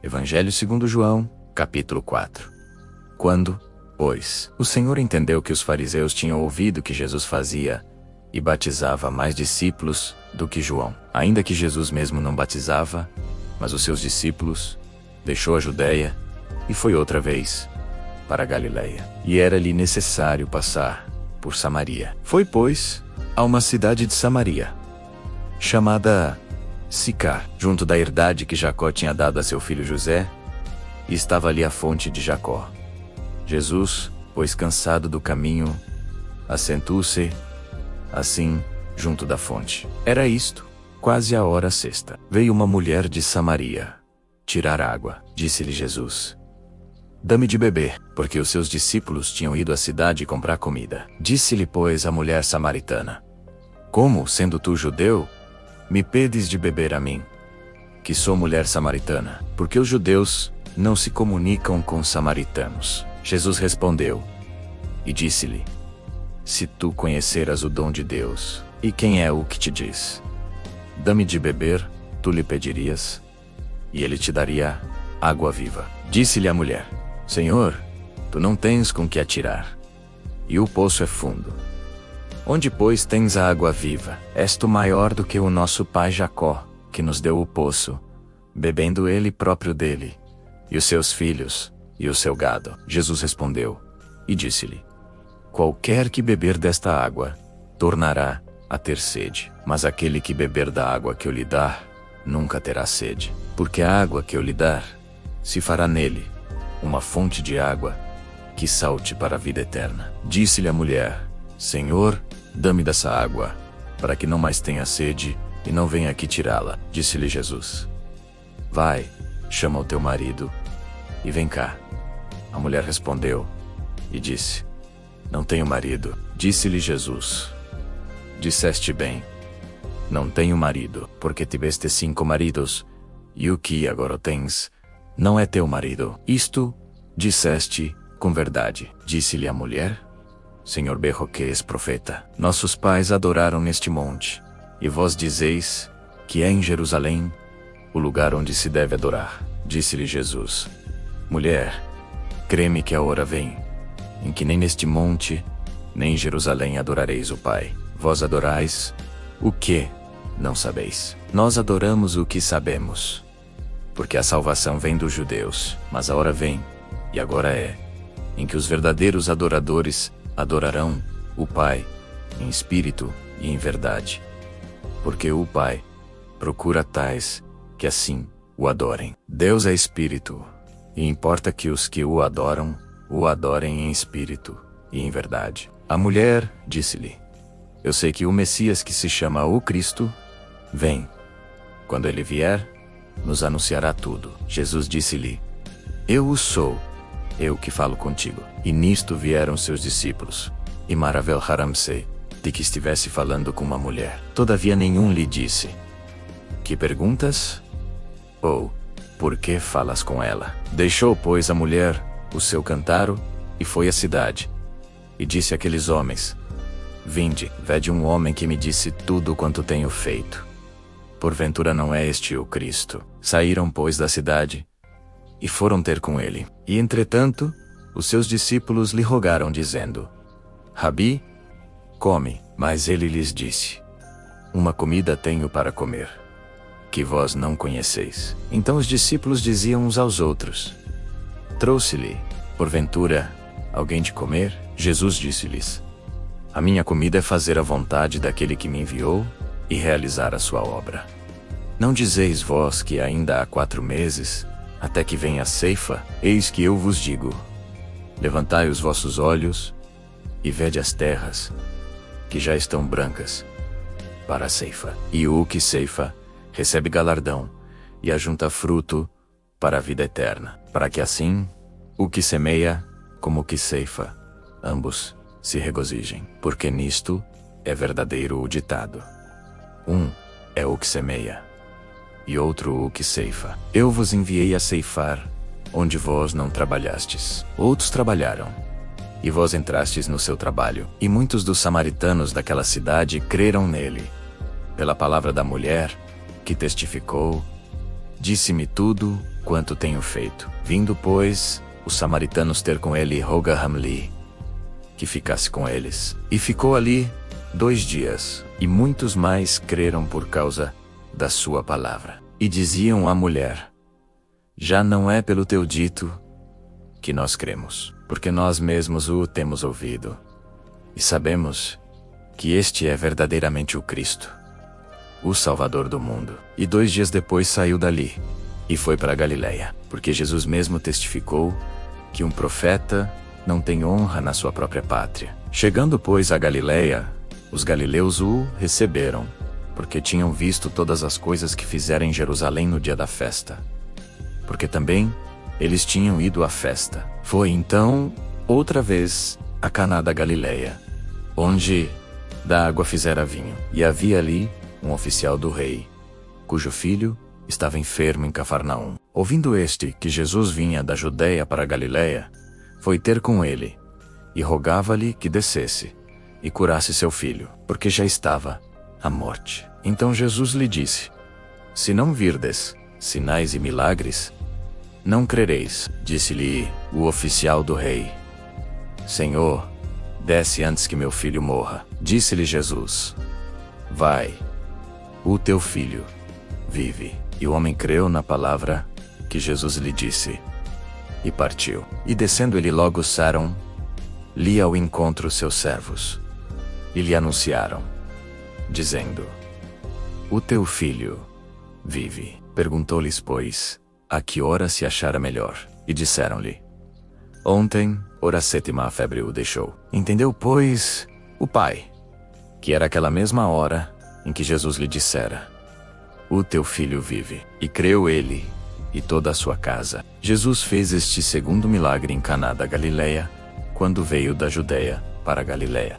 Evangelho segundo João, capítulo 4. Quando, pois, o Senhor entendeu que os fariseus tinham ouvido que Jesus fazia e batizava mais discípulos do que João, ainda que Jesus mesmo não batizava, mas os seus discípulos, deixou a Judéia e foi outra vez para a Galiléia. E era-lhe necessário passar por Samaria. Foi, pois, a uma cidade de Samaria, chamada Sicar, junto da herdade que Jacó tinha dado a seu filho José, e estava ali a fonte de Jacó. Jesus, pois cansado do caminho, assentou-se, assim, junto da fonte. Era isto, quase a hora sexta. Veio uma mulher de Samaria tirar água. Disse-lhe Jesus: dá-me de beber, porque os seus discípulos tinham ido à cidade comprar comida. Disse-lhe, pois, a mulher samaritana: como, sendo tu judeu, me pedes de beber a mim, que sou mulher samaritana? Porque os judeus não se comunicam com os samaritanos. Jesus respondeu e disse-lhe: se tu conheceras o dom de Deus, e quem é o que te diz: dá-me de beber, tu lhe pedirias, e ele te daria água viva. Disse-lhe a mulher: Senhor, tu não tens com que atirar, e o poço é fundo. Onde, pois, tens a água viva? És tu maior do que o nosso pai Jacó, que nos deu o poço, bebendo ele próprio dele, e os seus filhos, e o seu gado? Jesus respondeu e disse-lhe: qualquer que beber desta água, tornará a ter sede. Mas aquele que beber da água que eu lhe dar, nunca terá sede. Porque a água que eu lhe dar, se fará nele uma fonte de água que salte para a vida eterna. Disse-lhe a mulher: Senhor, dá-me dessa água, para que não mais tenha sede, e não venha aqui tirá-la. Disse-lhe Jesus: vai, chama o teu marido, e vem cá. A mulher respondeu e disse: não tenho marido. Disse-lhe Jesus: disseste bem, não tenho marido, porque tiveste 5 maridos, e o que agora tens não é teu marido. Isto disseste com verdade. Disse-lhe a mulher: Senhor, berro que és profeta. Nossos pais adoraram neste monte, e vós dizeis que é em Jerusalém o lugar onde se deve adorar. Disse-lhe Jesus: mulher, crê-me que a hora vem, em que nem neste monte, nem em Jerusalém adorareis o Pai. Vós adorais o que não sabeis. Nós adoramos o que sabemos, porque a salvação vem dos judeus. Mas a hora vem, e agora é, em que os verdadeiros adoradores adorarão o Pai em espírito e em verdade, porque o Pai procura tais que assim o adorem. Deus é espírito, e importa que os que o adorem em espírito e em verdade. A mulher disse-lhe: eu sei que o Messias, que se chama o Cristo, vem. Quando ele vier, nos anunciará tudo. Jesus disse-lhe: eu o sou, eu que falo contigo. E nisto vieram seus discípulos, e maravilharam-se de que estivesse falando com uma mulher. Todavia nenhum lhe disse: que perguntas? Ou, por que falas com ela? Deixou, pois, a mulher o seu cântaro, e foi à cidade. E disse àqueles homens: vinde, vede um homem que me disse tudo quanto tenho feito. Porventura não é este o Cristo? Saíram, pois, da cidade, e foram ter com ele. E entretanto, os seus discípulos lhe rogaram, dizendo: Rabi, come. Mas ele lhes disse: uma comida tenho para comer, que vós não conheceis. Então os discípulos diziam uns aos outros: trouxe-lhe, porventura, alguém de comer? Jesus disse-lhes: a minha comida é fazer a vontade daquele que me enviou e realizar a sua obra. Não dizeis vós que ainda há 4 meses, até que venha a ceifa? Eis que eu vos digo: levantai os vossos olhos e vede as terras, que já estão brancas para a ceifa. E o que ceifa recebe galardão, e ajunta fruto para a vida eterna, para que assim o que semeia como o que ceifa, ambos se regozijem. Porque nisto é verdadeiro o ditado: um é o que semeia, e outro o que ceifa. Eu vos enviei a ceifar onde vós não trabalhastes. Outros trabalharam, e vós entrastes no seu trabalho. E muitos dos samaritanos daquela cidade creram nele, pela palavra da mulher, que testificou: disse-me tudo quanto tenho feito. Vindo, pois, os samaritanos ter com ele, roga-lhe que ficasse com eles. E ficou ali 2 dias, e muitos mais creram por causa da sua palavra. E diziam à mulher: já não é pelo teu dito que nós cremos, porque nós mesmos o temos ouvido, e sabemos que este é verdadeiramente o Cristo, o Salvador do mundo. E 2 dias depois saiu dali, e foi para Galiléia, porque Jesus mesmo testificou que um profeta não tem honra na sua própria pátria. Chegando, pois, a Galiléia, os galileus o receberam, porque tinham visto todas as coisas que fizera em Jerusalém no dia da festa, porque também eles tinham ido à festa. Foi então, outra vez, a Caná da Galiléia, onde da água fizera vinho. E havia ali um oficial do rei, cujo filho estava enfermo em Cafarnaum. Ouvindo este que Jesus vinha da Judeia para a Galiléia, foi ter com ele, e rogava-lhe que descesse e curasse seu filho, porque já estava à morte. Então Jesus lhe disse: se não virdes sinais e milagres, não crereis. Disse-lhe o oficial do rei: Senhor, desce antes que meu filho morra. Disse-lhe Jesus: vai, o teu filho vive. E o homem creu na palavra que Jesus lhe disse, e partiu. E descendo ele logo saram-lhe ao encontro seus servos, e lhe anunciaram, dizendo: o teu filho vive. Perguntou-lhes, pois, a que hora se achara melhor? E disseram-lhe: ontem, hora 7ª, a febre o deixou. Entendeu, pois, o pai, que era aquela mesma hora em que Jesus lhe dissera: o teu filho vive. E creu ele, e toda a sua casa. Jesus fez este segundo milagre em Caná da Galiléia, quando veio da Judeia para a Galiléia.